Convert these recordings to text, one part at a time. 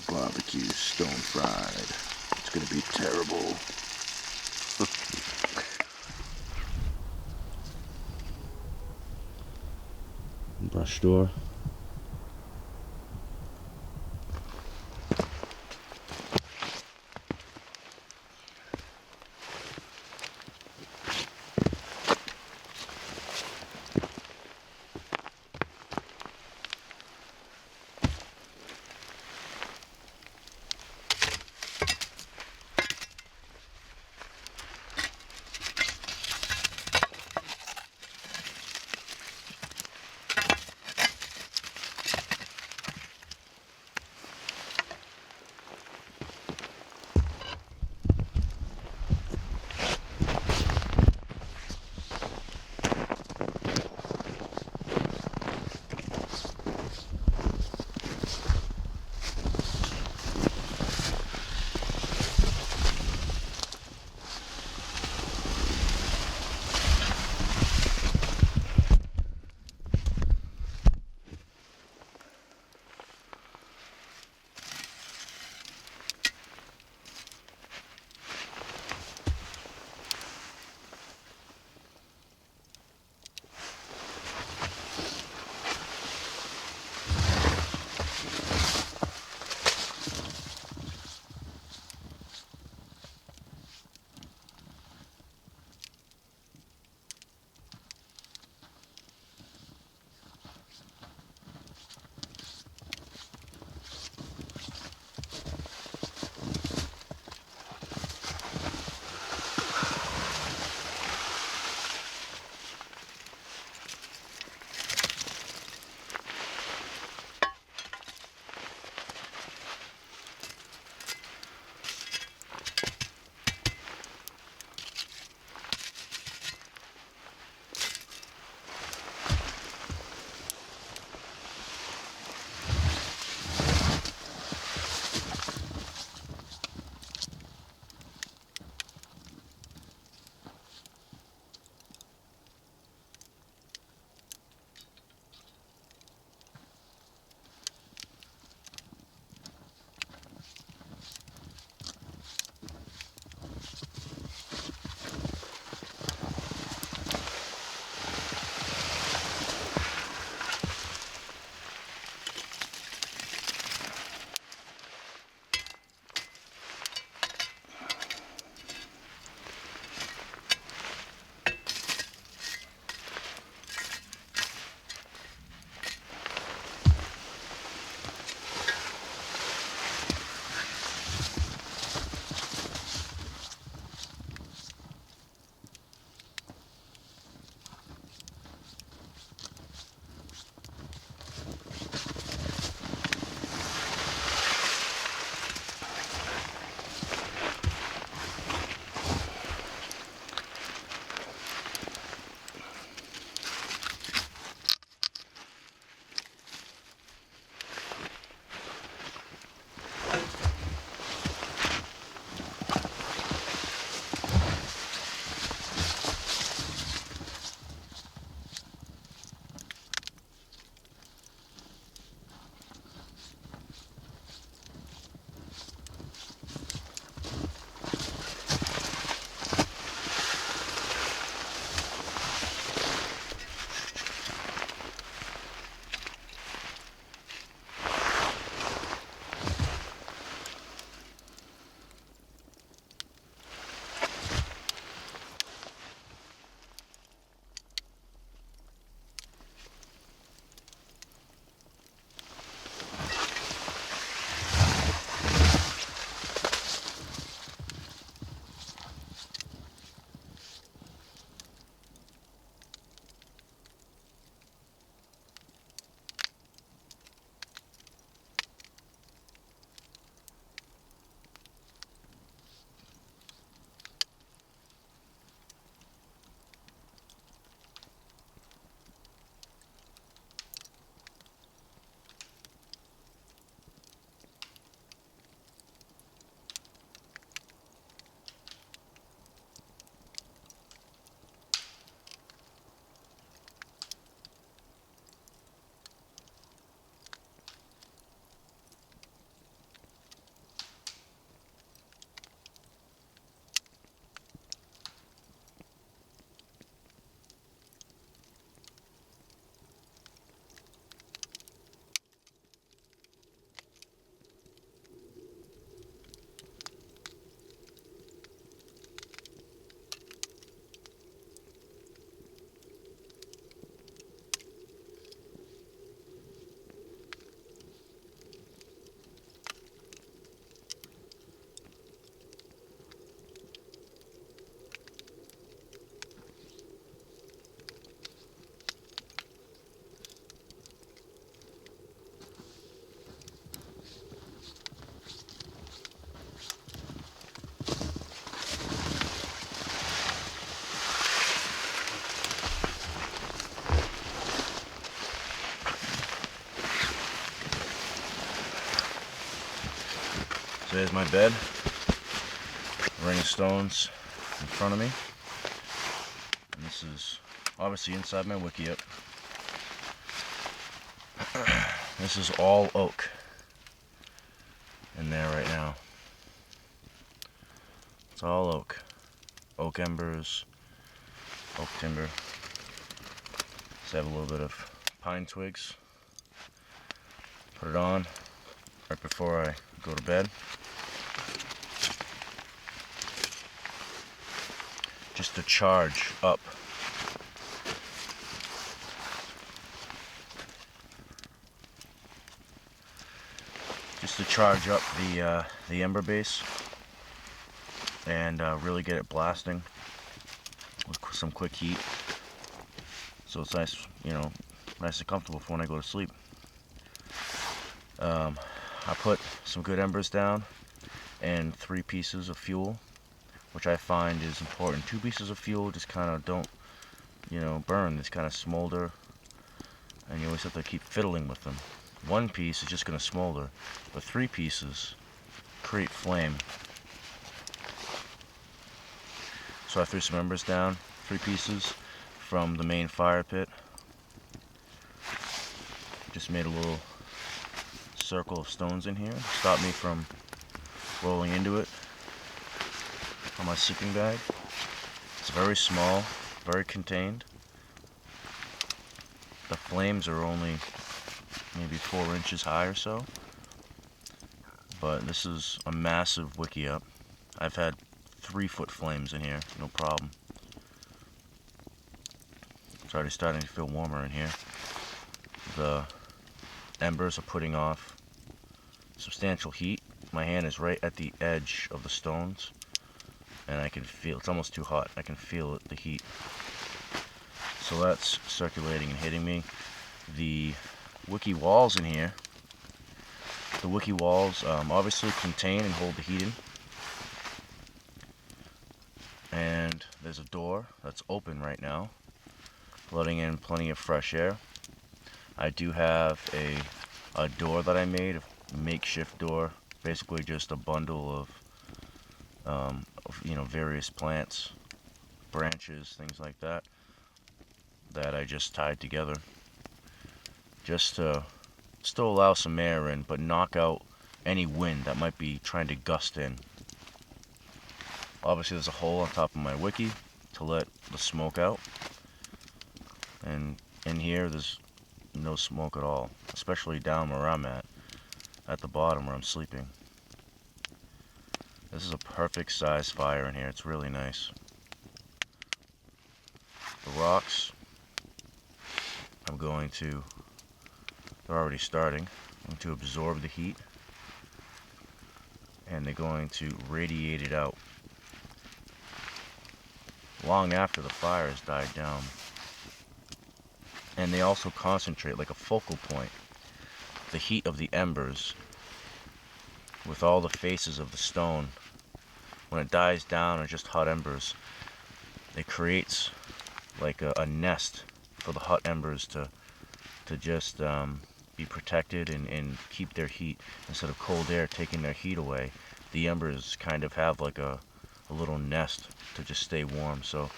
barbecue stone fried. It's gonna be terrible. Brush door. So there's my bed. A ring of stones in front of me. And this is obviously inside my Wikiup. This is all oak in there right now. It's all oak. Oak embers, oak timber. Just have a little bit of pine twigs. Put it on right before I go to bed. Just to charge up. Just to charge up the ember base and really get it blasting with some quick heat. So it's nice, you know, nice and comfortable for when I go to sleep. I put some good embers down and 3 pieces of fuel, which I find is important. 2 pieces of fuel just kind of don't, you know, burn. They just kind of smolder, and you always have to keep fiddling with them. 1 piece is just going to smolder, but 3 pieces create flame. So I threw some embers down, 3 pieces from the main fire pit. Just made a little circle of stones in here, stop me from rolling into it on my sleeping bag. It's very small, very contained. The flames are only maybe 4 inches high or so, but this is a massive Wikiup. I've had 3-foot flames in here, no problem. It's already starting to feel warmer in here. The embers are putting off substantial heat. My hand is right at the edge of the stones, and I can feel it's almost too hot. I can feel it, the heat. So that's circulating and hitting me. The wiki walls in here, the wiki walls obviously contain and hold the heat in. And there's a door that's open right now, letting in plenty of fresh air. I do have a door that I made, a makeshift door, basically just a bundle of you know, various plants, branches, things like that, that I just tied together, just to still allow some air in, but knock out any wind that might be trying to gust in. Obviously there's a hole on top of my wiki to let the smoke out, and in here there's no smoke at all, especially down where I'm at the bottom where I'm sleeping. This is a perfect size fire in here. It's really nice. The rocks, they're already starting. I'm going to absorb the heat, and they're going to radiate it out long after the fire has died down. And they also concentrate like a focal point. The heat of the embers with all the faces of the stone, when it dies down and just hot embers, it creates like a nest for the hot embers to just be protected and keep their heat. Instead of cold air taking their heat away, the embers kind of have like a little nest to just stay warm. So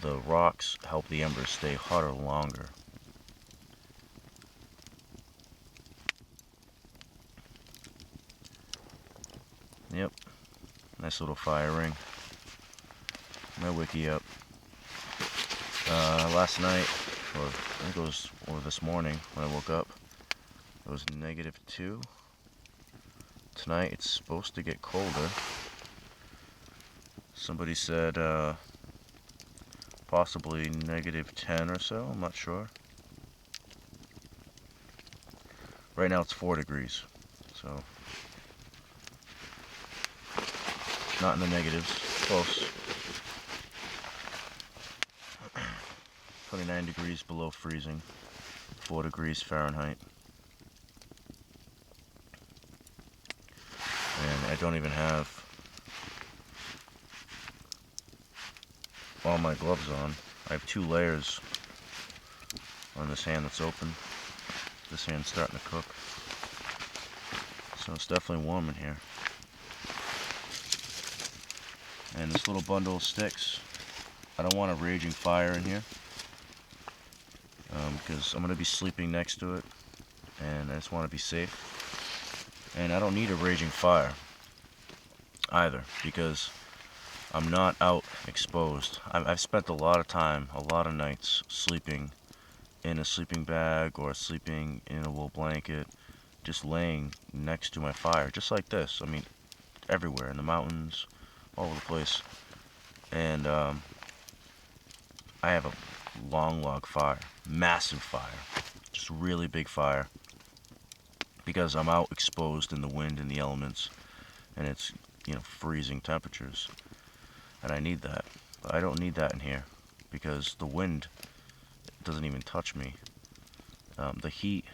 the rocks help the embers stay hotter longer. Yep, nice little fire ring. My Wikiup. Last night, or I think it was, or this morning when I woke up, it was -2. Tonight it's supposed to get colder. Somebody said possibly -10 or so, I'm not sure. Right now it's 4 degrees, so not in the negatives, close. 29 degrees below freezing, 4 degrees Fahrenheit. And I don't even have all my gloves on. I have 2 layers on this hand that's open. This hand's starting to cook. So it's definitely warm in here. And this little bundle of sticks, I don't want a raging fire in here, because I'm going to be sleeping next to it, and I just want to be safe. And I don't need a raging fire either, because I'm not out exposed. I've spent a lot of time, a lot of nights, sleeping in a sleeping bag or sleeping in a wool blanket, just laying next to my fire, just like this. I mean, everywhere, in the mountains, all over the place. And I have a long log fire, massive fire, just really big fire, because I'm out exposed in the wind and the elements, and it's, you know, freezing temperatures, and I need that. But I don't need that in here, because the wind doesn't even touch me. The heat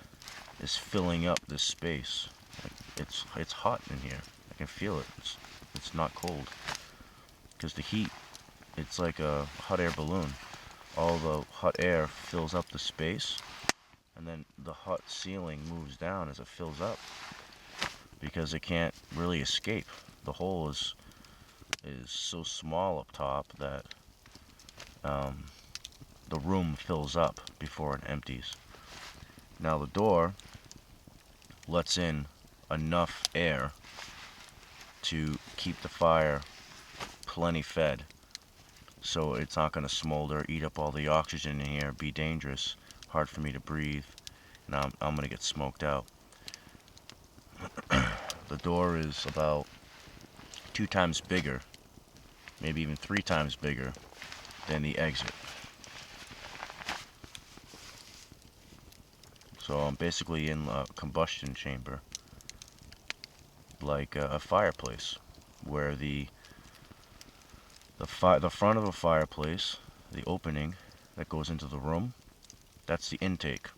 is filling up this space. Like, it's hot in here. I can feel it. It's not cold, because the heat, it's like a hot air balloon. All the hot air fills up the space, and then the hot ceiling moves down as it fills up, because it can't really escape. The hole is so small up top that the room fills up before it empties. Now the door lets in enough air to keep the fire plenty fed, so it's not going to smolder, eat up all the oxygen in here, be dangerous, hard for me to breathe, and I'm going to get smoked out. The door is about 2 times bigger, maybe even 3 times bigger than the exit. So I'm basically in a combustion chamber, like a fireplace, where the front of a fireplace, the opening that goes into the room, that's the intake.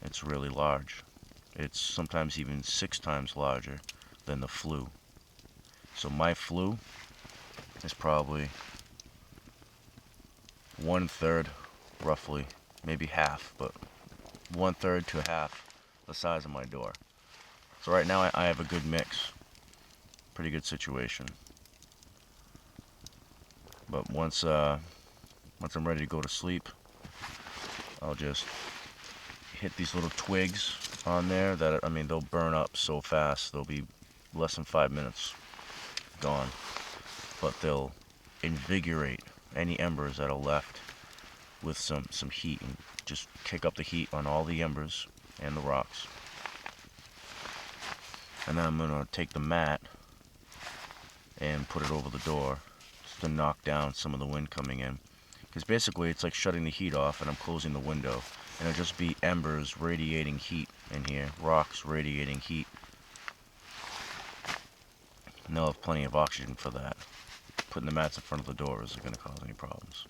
It's really large. It's sometimes even 6 times larger than the flue. So my flue is probably 1/3, roughly, maybe half, but 1/3 to half the size of my door. So right now I have a good mix, pretty good situation. But once I'm ready to go to sleep, I'll just hit these little twigs on there that, I mean, they'll burn up so fast. They'll be less than 5 minutes gone, but they'll invigorate any embers that are left with some heat, and just kick up the heat on all the embers and the rocks. And then I'm gonna take the mat and put it over the door just to knock down some of the wind coming in, because basically it's like shutting the heat off and I'm closing the window, and it'll just be embers radiating heat in here, rocks radiating heat, and they'll have plenty of oxygen for that. Putting the mats in front of the door isn't going to cause any problems.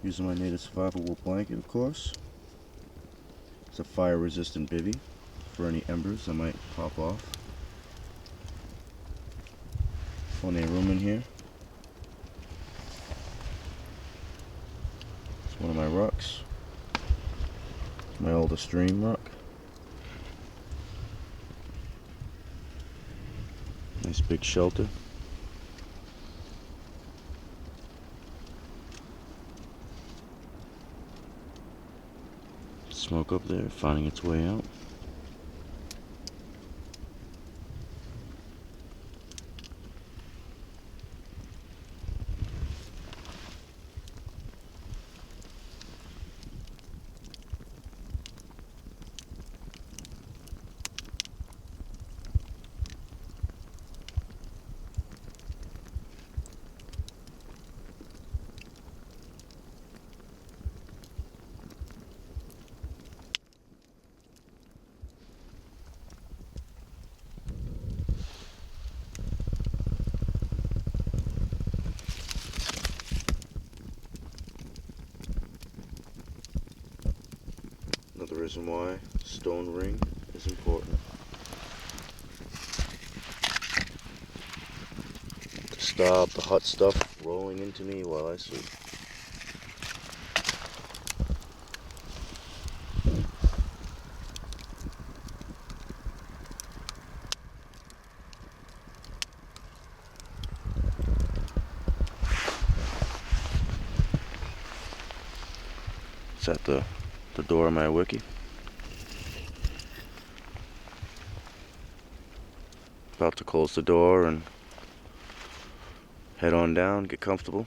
Using my native survival wool blanket, of course. It's a fire resistant bivvy for any embers that might pop off. Plenty of room in here. It's one of my rucks. It's my oldest stream ruck. Nice big shelter. Smoke up there, finding its way out. another reason why stone ring is important. To stop the hot stuff rolling into me while I sleep. It's at the door of my wiki. About to close the door and head on down, get comfortable.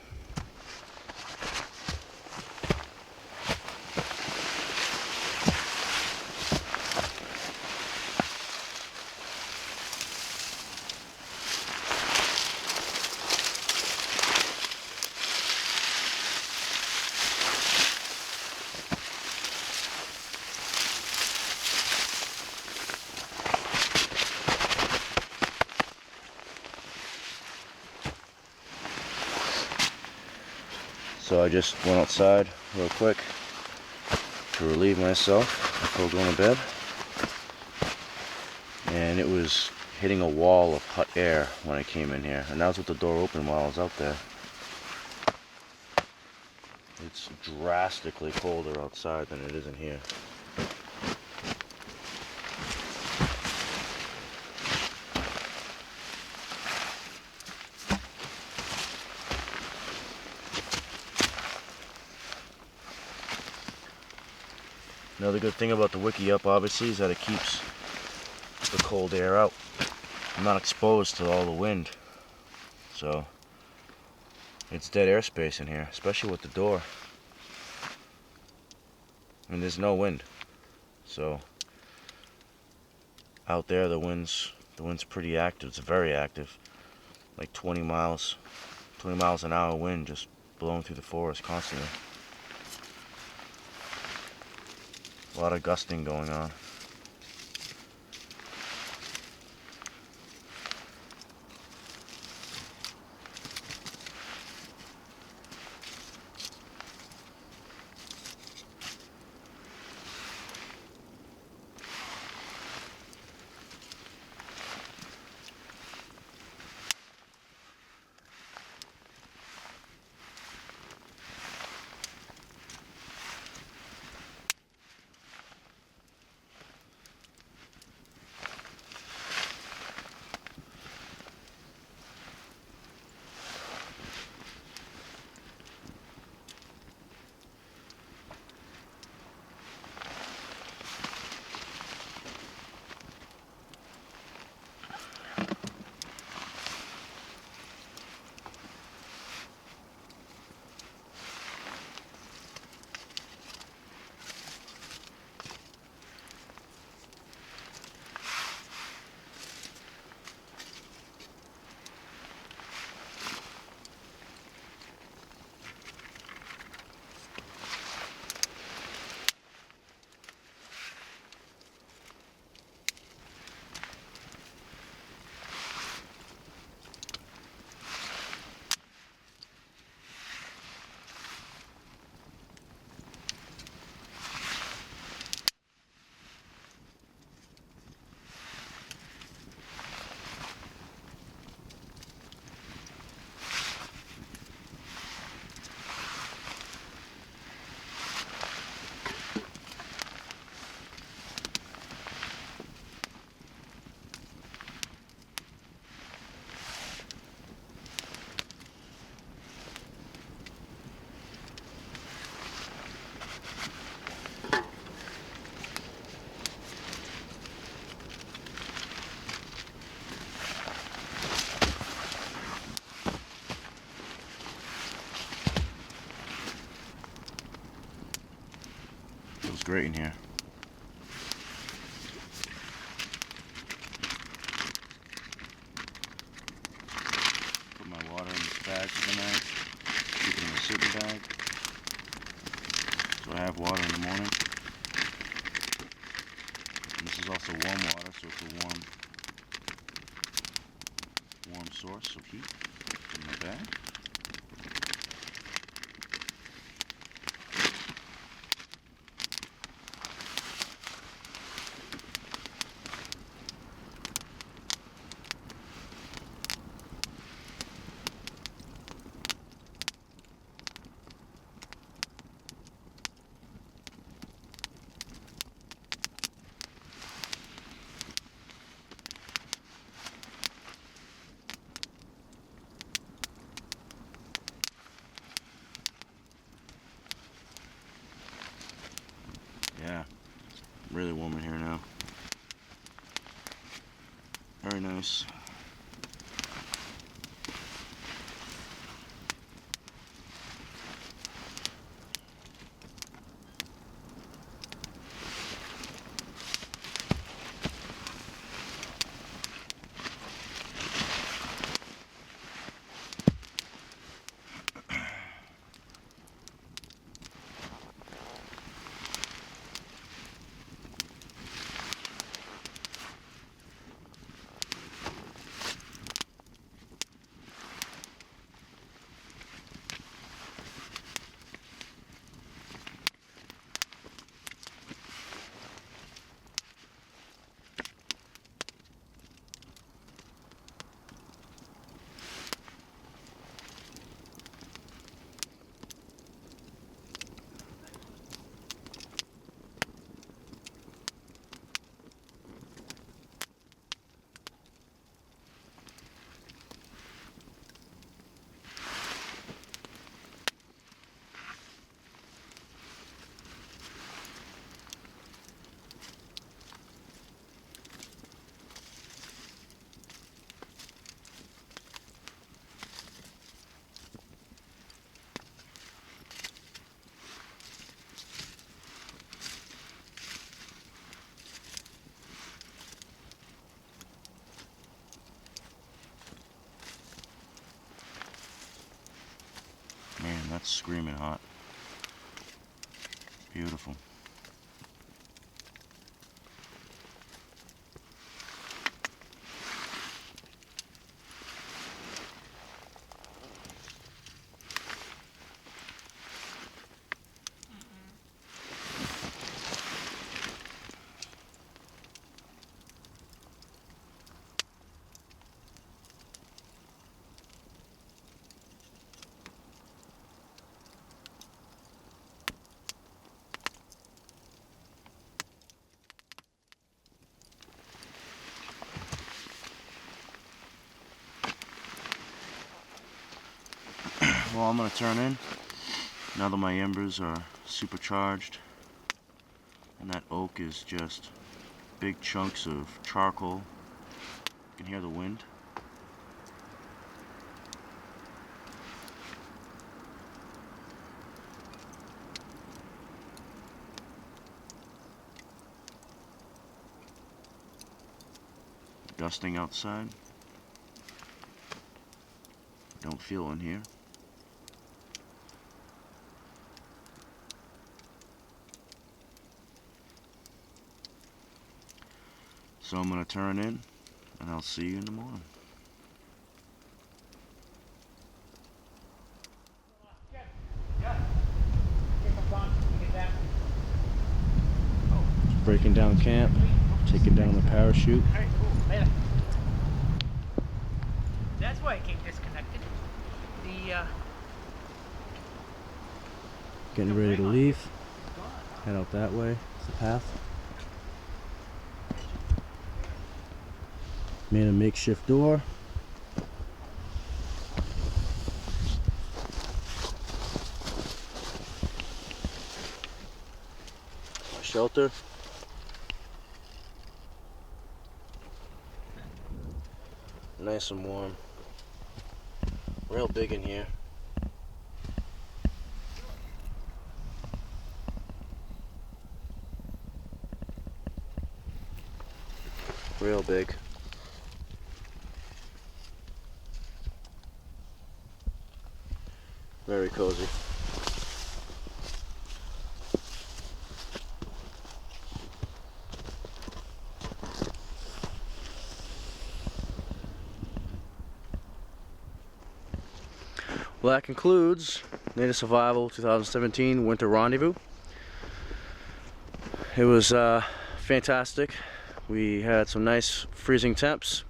So I just went outside real quick to relieve myself before going to bed. And it was hitting a wall of hot air when I came in here. And that was with the door open while I was out there. It's drastically colder outside than it is in here. Another good thing about the Wikiup, obviously, is that it keeps the cold air out. I'm not exposed to all the wind, so it's dead airspace in here, especially with the door. I mean, there's no wind, so out there the wind's pretty active. It's very active, like 20 miles an hour wind just blowing through the forest constantly. A lot of gusting going on. Feels great in here. Put my water in this bag for the night. Keep it in a sleeping bag. So I have water in the morning. And this is also warm water, so it's a warm source of heat in my bag. really warm in here now. Very nice. Man, that's screaming hot. Beautiful. Well, I'm going to turn in now that my embers are supercharged, and that oak is just big chunks of charcoal. You can hear the wind. Dusting outside. Don't feel in here. So I'm going to turn in, and I'll see you in the morning. Breaking down camp, taking down the parachute. Alright, cool. Later. That's why it came disconnected. Getting ready to leave. Head out that way. It's the path. Made a makeshift door. Shelter. Nice and warm. Real big in here. Real big. Very cozy. Well, that concludes Native Survival 2017 Winter Rendezvous. It was fantastic. We had some nice freezing temps,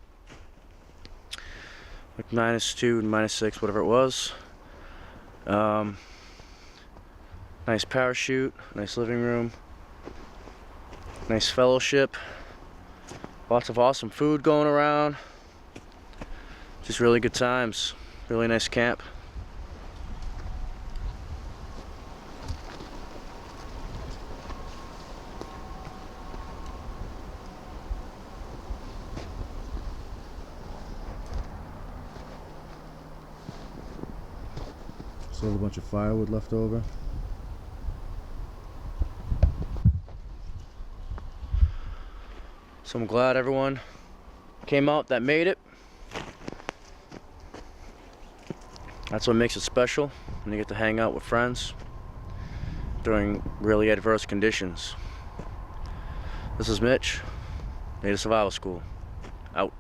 like -2 and -6, whatever it was. Nice parachute, nice living room, nice fellowship, lots of awesome food going around. Just really good times. Really nice camp. Still a bunch of firewood left over. So I'm glad everyone came out that made it. That's what makes it special, when you get to hang out with friends during really adverse conditions. This is Mitch, Native Survival School, out.